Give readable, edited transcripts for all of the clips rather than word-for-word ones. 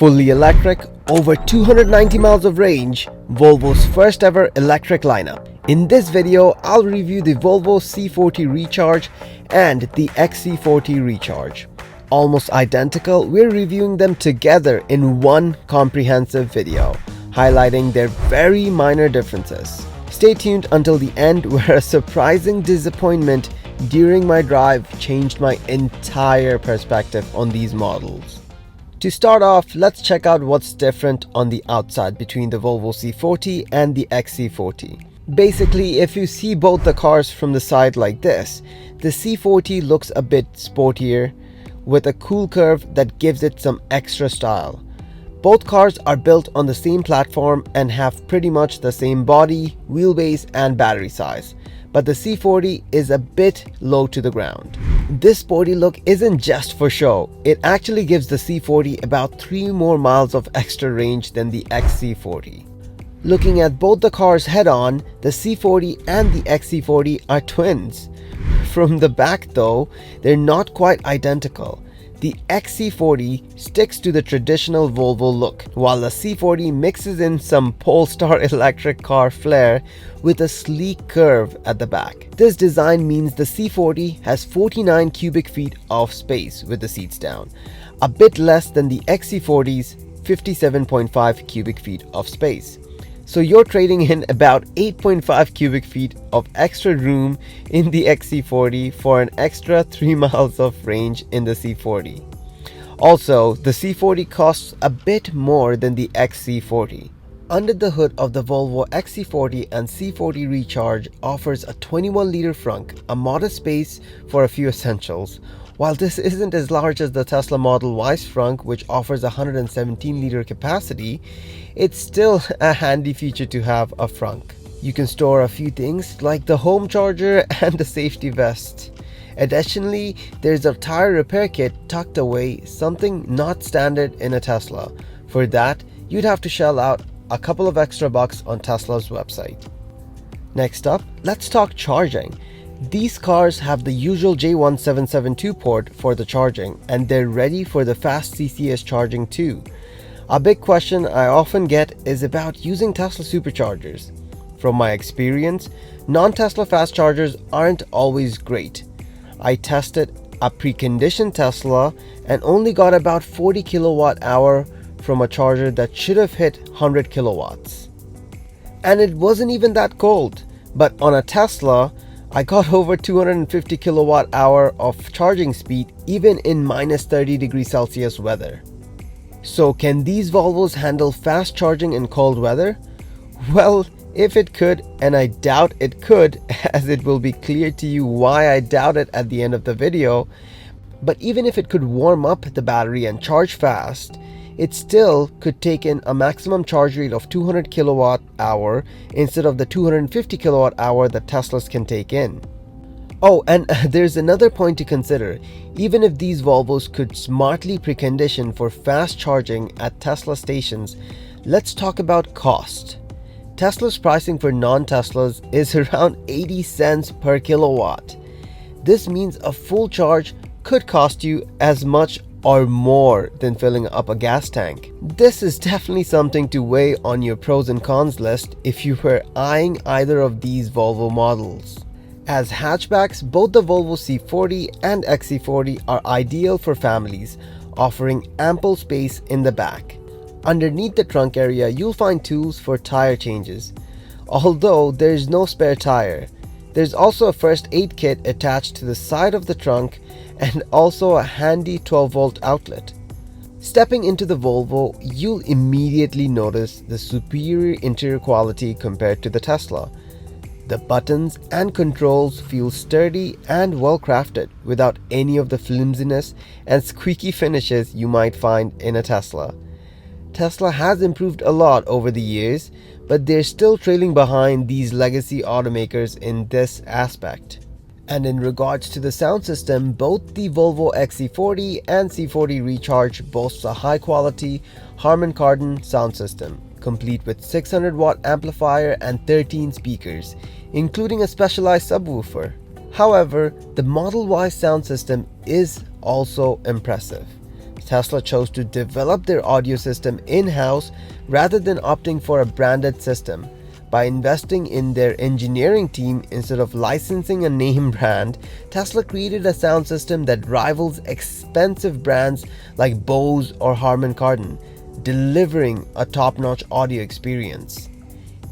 Fully electric, over 290 miles of range, Volvo's first ever electric lineup. In this video, I'll review the Volvo C40 Recharge and the XC40 Recharge. Almost identical, we're reviewing them together in one comprehensive video, highlighting their very minor differences. Stay tuned until the end, where a surprising disappointment during my drive changed my entire perspective on these models. To start off, let's check out what's different on the outside between the Volvo C40 and the XC40. Basically, if you see both the cars from the side like this, the C40 looks a bit sportier with a cool curve that gives it some extra style. Both cars are built on the same platform and have pretty much the same body, wheelbase and battery size, but the C40 is a bit low to the ground. This sporty look isn't just for show, it actually gives the C40 about 3 more miles of extra range than the XC40. Looking at both the cars head on, the C40 and the XC40 are twins. From the back though, they're not quite identical. The XC40 sticks to the traditional Volvo look, while the C40 mixes in some Polestar electric car flair with a sleek curve at the back. This design means the C40 has 49 cubic feet of space with the seats down, a bit less than the XC40's 57.5 cubic feet of space. So you're trading in about 8.5 cubic feet of extra room in the XC40 for an extra 3 miles of range in the C40. Also, the C40 costs a bit more than the XC40. Under the hood of the Volvo XC40 and C40 Recharge offers a 21-liter frunk, a modest space for a few essentials. While this isn't as large as the Tesla Model Y's frunk, which offers a 117-liter capacity, it's still a handy feature to have a frunk. You can store a few things like the home charger and the safety vest. Additionally, there's a tire repair kit tucked away, something not standard in a Tesla. For that, you'd have to shell out a couple of extra bucks on Tesla's website. Next up, let's talk charging. These cars have the usual J1772 port for the charging, and they're ready for the fast CCS charging too. A big question I often get is about using Tesla superchargers. From my experience, non-Tesla fast chargers aren't always great. I tested a preconditioned Tesla and only got about 40 kilowatt hour from a charger that should have hit 100 kilowatts. And it wasn't even that cold, but on a Tesla, I got over 250 kilowatt hour of charging speed even in minus 30 degrees Celsius weather. So can these Volvos handle fast charging in cold weather? Well, if it could, and I doubt it could, as it will be clear to you why I doubt it at the end of the video, but even if it could warm up the battery and charge fast, it still could take in a maximum charge rate of 200 kilowatt hour instead of the 250 kilowatt hour that Teslas can take in. Oh, and there's another point to consider. Even if these Volvos could smartly precondition for fast charging at Tesla stations, let's talk about cost. Tesla's pricing for non-Teslas is around 80 cents per kilowatt. This means a full charge could cost you as much or more than filling up a gas tank. This is definitely something to weigh on your pros and cons list if you were eyeing either of these Volvo models. As hatchbacks, both the Volvo C40 and XC40 are ideal for families, offering ample space in the back. Underneath the trunk area, you'll find tools for tire changes. Although there's no spare tire, there's also a first aid kit attached to the side of the trunk and also a handy 12-volt outlet. Stepping into the Volvo, you'll immediately notice the superior interior quality compared to the Tesla. The buttons and controls feel sturdy and well crafted without any of the flimsiness and squeaky finishes you might find in a Tesla. Tesla has improved a lot over the years, but they're still trailing behind these legacy automakers in this aspect. And in regards to the sound system, both the Volvo XC40 and C40 Recharge boasts a high quality Harman Kardon sound system, complete with 600 watt amplifier and 13 speakers, including a specialized subwoofer. However, the Model Y sound system is also impressive. Tesla chose to develop their audio system in-house rather than opting for a branded system. By investing in their engineering team instead of licensing a name brand, Tesla created a sound system that rivals expensive brands like Bose or Harman Kardon, delivering a top-notch audio experience.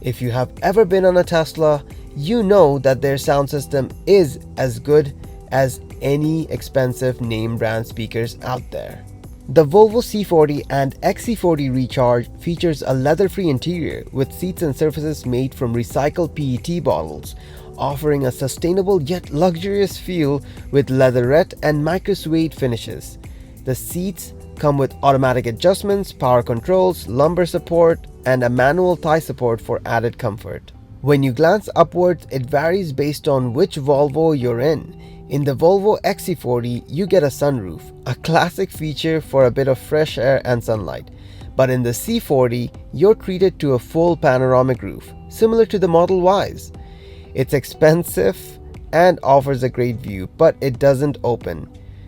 If you have ever been on a Tesla, you know that their sound system is as good as any expensive name brand speakers out there. The Volvo C40 and XC40 Recharge features a leather-free interior with seats and surfaces made from recycled PET bottles, offering a sustainable yet luxurious feel with leatherette and micro-suede finishes. The seats come with automatic adjustments, power controls, lumbar support, and a manual thigh support for added comfort. When you glance upwards, it varies based on which Volvo you're in. In the Volvo XC40, you get a sunroof, a classic feature for a bit of fresh air and sunlight. But in the C40, you're treated to a full panoramic roof, similar to the Model Ys. It's expensive and offers a great view, but it doesn't open.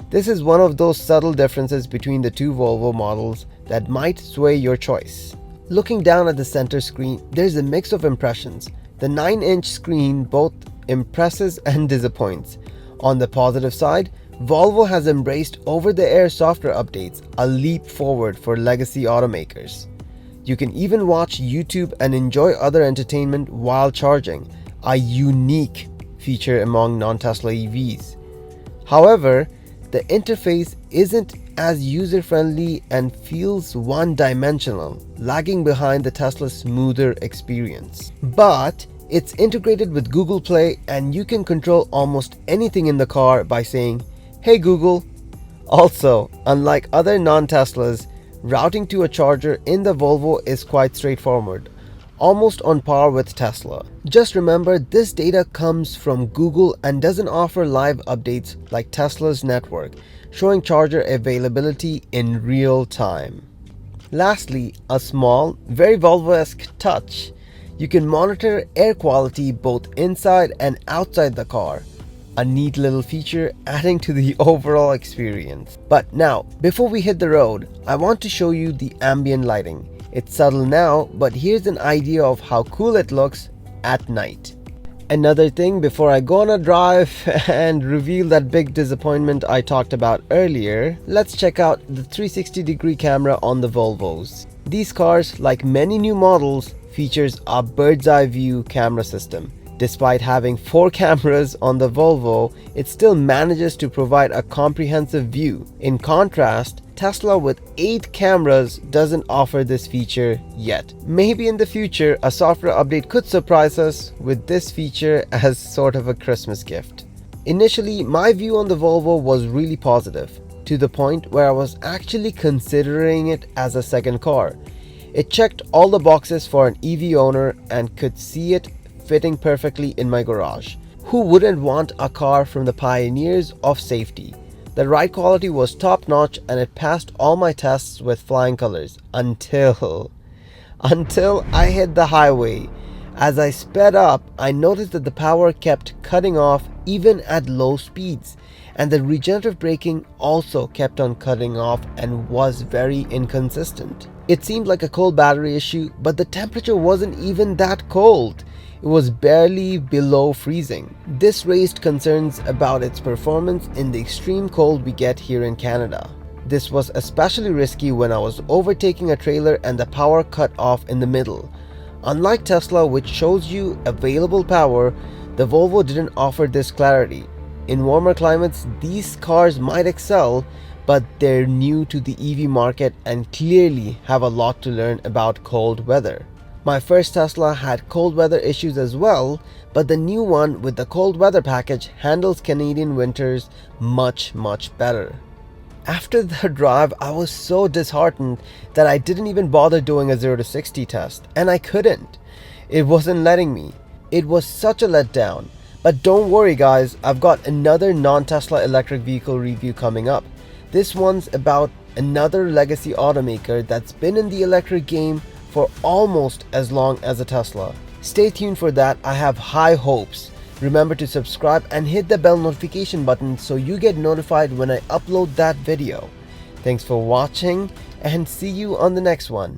This is one of those subtle differences between the two Volvo models that might sway your choice. Looking down at the center screen, there's a mix of impressions. The 9-inch screen both impresses and disappoints. On the positive side, Volvo has embraced over-the-air software updates, a leap forward for legacy automakers. You can even watch YouTube and enjoy other entertainment while charging, a unique feature among non-Tesla EVs. However, the interface isn't as user-friendly and feels one-dimensional, lagging behind the Tesla's smoother experience. But it's integrated with Google Play and you can control almost anything in the car by saying, "Hey Google." Also, unlike other non-Teslas, routing to a charger in the Volvo is quite straightforward, almost on par with Tesla. Just remember, this data comes from Google and doesn't offer live updates like Tesla's network, showing charger availability in real time. Lastly, a small, very Volvo-esque touch. You can monitor air quality both inside and outside the car. A neat little feature adding to the overall experience. But now, before we hit the road, I want to show you the ambient lighting. It's subtle now, but here's an idea of how cool it looks at night. Another thing before I go on a drive and reveal that big disappointment I talked about earlier, let's check out the 360-degree camera on the Volvos. These cars, like many new models, features a bird's eye view camera system. Despite having 4 cameras on the Volvo, it still manages to provide a comprehensive view. In contrast, Tesla with 8 cameras doesn't offer this feature yet. Maybe in the future, a software update could surprise us with this feature as sort of a Christmas gift. Initially, my view on the Volvo was really positive, to the point where I was actually considering it as a second car. It checked all the boxes for an EV owner and could see it fitting perfectly in my garage. Who wouldn't want a car from the pioneers of safety? The ride quality was top-notch and it passed all my tests with flying colors until I hit the highway. As I sped up, I noticed that the power kept cutting off even at low speeds, and the regenerative braking also kept on cutting off and was very inconsistent. It seemed like a cold battery issue, but the temperature wasn't even that cold. It was barely below freezing. This raised concerns about its performance in the extreme cold we get here in Canada. This was especially risky when I was overtaking a trailer and the power cut off in the middle. Unlike Tesla, which shows you available power, the Volvo didn't offer this clarity. In warmer climates, these cars might excel, but they're new to the EV market and clearly have a lot to learn about cold weather. My first Tesla had cold weather issues as well, but the new one with the cold weather package handles Canadian winters much better. After the drive, I was so disheartened that I didn't even bother doing a 0 to 60 test, and I couldn't. It wasn't letting me. It was such a letdown. But don't worry guys, I've got another non-Tesla electric vehicle review coming up. This one's about another legacy automaker that's been in the electric game for almost as long as a Tesla. Stay tuned for that, I have high hopes. Remember to subscribe and hit the bell notification button so you get notified when I upload that video. Thanks for watching and see you on the next one.